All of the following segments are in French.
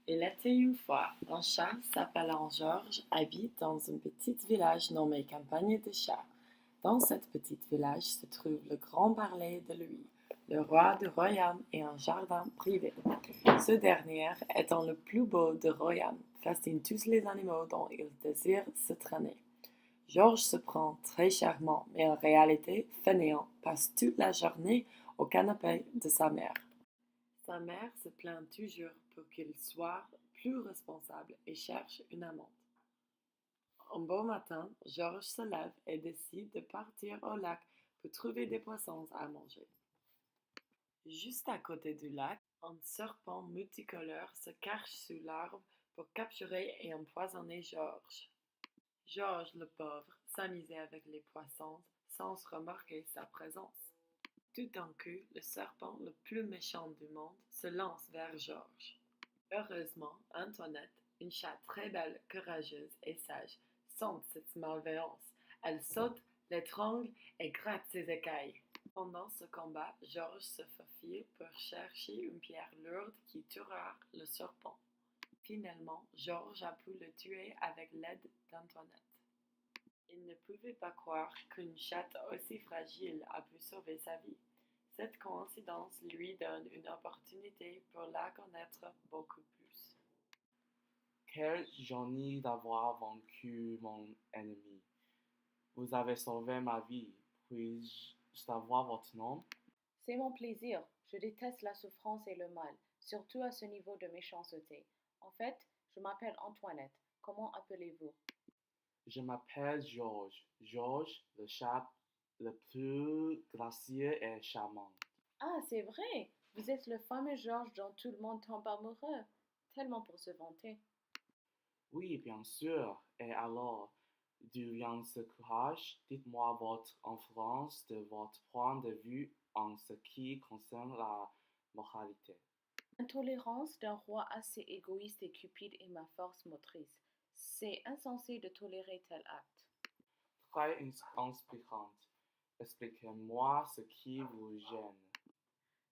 Il était une fois, un chat s'appelant Georges habite dans un petit village nommé Campagne de Chat. Dans cette petite village se trouve le grand palais de Louis, le roi du royaume et un jardin privé. Ce dernier, étant le plus beau du royaume, fascine tous les animaux dont il désire se traîner. Georges se prend très charmant, mais en réalité fainéant, passe toute la journée au canapé de sa mère. Sa mère se plaint toujours pour qu'il soit plus responsable et cherche une amante. Un beau matin, Georges se lève et décide de partir au lac pour trouver des poissons à manger. Juste à côté du lac, un serpent multicolore se cache sous l'arbre pour capturer et empoisonner Georges. Georges, le pauvre, s'amusait avec les poissons sans remarquer sa présence. Tout d'un coup, le serpent le plus méchant du monde se lance vers Georges. Heureusement, Antoinette, une chatte très belle, courageuse et sage, sent cette malveillance. Elle saute, l'étrangle et gratte ses écailles. Pendant ce combat, Georges se faufile pour chercher une pierre lourde qui tuera le serpent. Finalement, Georges a pu le tuer avec l'aide d'Antoinette. Il ne pouvait pas croire qu'une chatte aussi fragile a pu sauver sa vie. Cette coïncidence lui donne une opportunité pour la connaître beaucoup plus. Quelle journée d'avoir vaincu mon ennemi. Vous avez sauvé ma vie. Puis-je savoir votre nom? C'est mon plaisir. Je déteste la souffrance et le mal, surtout à ce niveau de méchanceté. En fait, je m'appelle Antoinette. Comment appelez-vous? Je m'appelle Georges. Georges, le chat le plus gracieux et charmant. Ah, c'est vrai! Vous êtes le fameux Georges dont tout le monde tombe amoureux. Tellement pour se vanter. Oui, bien sûr. Et alors, d'où vient ce courage? Dites-moi votre influence de votre point de vue en ce qui concerne la moralité. L'intolérance d'un roi assez égoïste et cupide est ma force motrice. C'est insensé de tolérer tel acte. Très inspirante. Expliquez-moi ce qui vous gêne.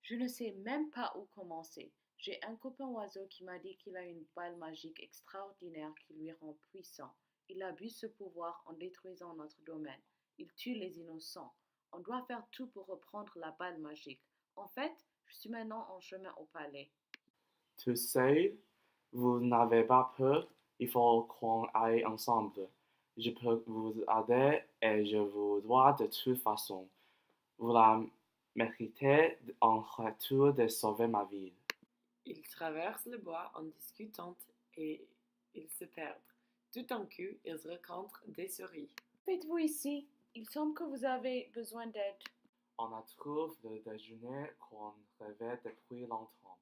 Je ne sais même pas où commencer. J'ai un copain oiseau qui m'a dit qu'il a une balle magique extraordinaire qui lui rend puissant. Il abuse ce pouvoir en détruisant notre domaine. Il tue les innocents. On doit faire tout pour reprendre la balle magique. En fait, je suis maintenant en chemin au palais. Tu sais, vous n'avez pas peur, il faut qu'on aille ensemble. Je peux vous aider et je vous dois de toute façon. Vous la méritez en retour de sauver ma vie. Ils traversent le bois en discutant et ils se perdent. Tout d'un coup, ils rencontrent des souris. Faites-vous ici? Il semble que vous avez besoin d'aide. On a trouvé le déjeuner qu'on rêvait depuis longtemps.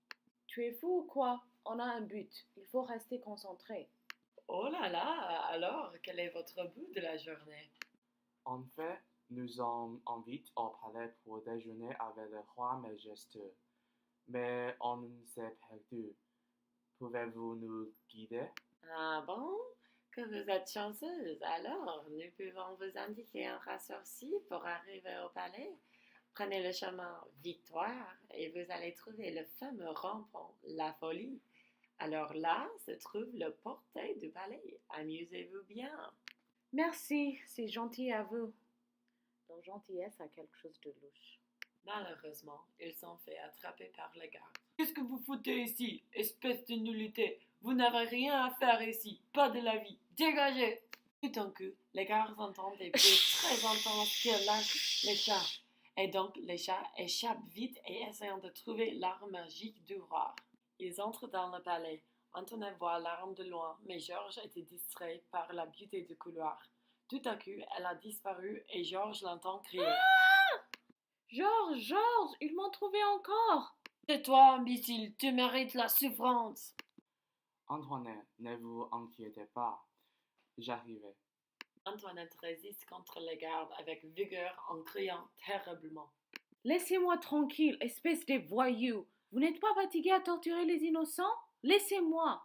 Tu es fou ou quoi? On a un but. Il faut rester concentré. Oh là là, alors quel est votre but de la journée? En fait, nous sommes invités au palais pour déjeuner avec le roi majestueux. Mais on s'est perdu. Pouvez-vous nous guider? Ah bon? Que vous êtes chanceuse. Alors, nous pouvons vous indiquer un raccourci pour arriver au palais. Prenez le chemin Victoire et vous allez trouver le fameux rond-point La Folie. Alors là se trouve le portail du palais. Amusez-vous bien. Merci, c'est gentil à vous. Leur gentillesse a quelque chose de louche. Malheureusement, ils sont fait attraper par les gardes. Qu'est-ce que vous foutez ici, espèce de nullité? Vous n'avez rien à faire ici, pas de la vie. Dégagez! Tout d'un coup, les gardes entendent des bruits très intenses qui lâchent les chats. Et donc, les chats échappent vite et essayent de trouver l'arme magique du roi. Ils entrent dans le palais. Antoinette voit l'arme de loin, mais Georges était distrait par la beauté du couloir. Tout à coup, elle a disparu et Georges l'entend crier. Georges, Georges, ils m'ont trouvé encore! Tais-toi, imbécile, tu mérites la souffrance. Antoinette, ne vous inquiétez pas. J'arrivais. Antoinette résiste contre les gardes avec vigueur en criant terriblement. Laissez-moi tranquille, espèce de voyou! Vous n'êtes pas fatigué à torturer les innocents? Laissez-moi!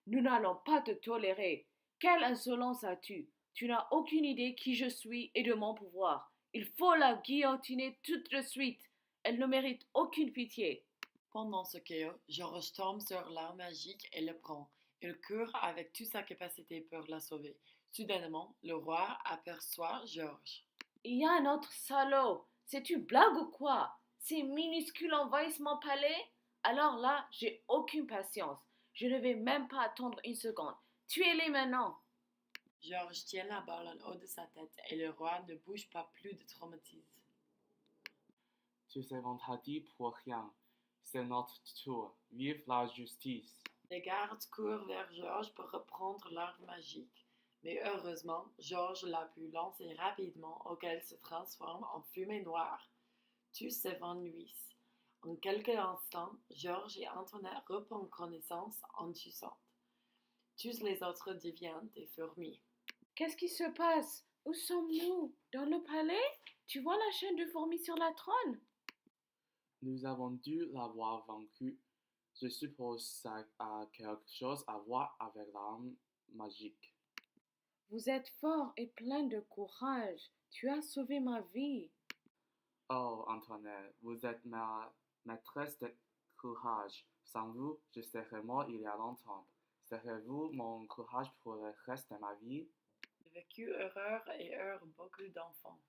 Nous n'allons pas te tolérer. Quelle insolence as-tu? Tu n'as aucune idée qui je suis et de mon pouvoir. Il faut la guillotiner tout de suite. Elle ne mérite aucune pitié. Pendant ce chaos, Georges tombe sur l'arme magique et le prend. Il court avec toute sa capacité pour la sauver. Soudainement, le roi aperçoit Georges. Il y a un autre salaud. C'est une blague ou quoi? Ces minuscules envahissent mon palais? Alors là, j'ai aucune patience. Je ne vais même pas attendre une seconde. Tuez-les maintenant. Georges tient la balle en haut de sa tête et le roi ne bouge pas plus de traumatisme. Tu sais, on t'a dit pour rien. C'est notre tour. Vive la justice. Les gardes courent vers Georges pour reprendre l'arme magique. Mais heureusement, Georges l'a pu lancer rapidement auquel se transforme en fumée noire. Tous s'évanouissent. En quelques instants, Georges et Antoinette reprennent connaissance en toussant. Tous les autres deviennent des fourmis. Qu'est-ce qui se passe? Où sommes-nous? Dans le palais? Tu vois la chaîne de fourmis sur la trône? Nous avons dû l'avoir vaincu. Je suppose ça a quelque chose à voir avec l'arme magique. Vous êtes fort et plein de courage. Tu as sauvé ma vie. Oh, Antoinette, vous êtes ma maîtresse de courage. Sans vous, je serais mort il y a longtemps. Serez-vous mon courage pour le reste de ma vie? J'ai vécu heureux et heureux beaucoup d'enfants.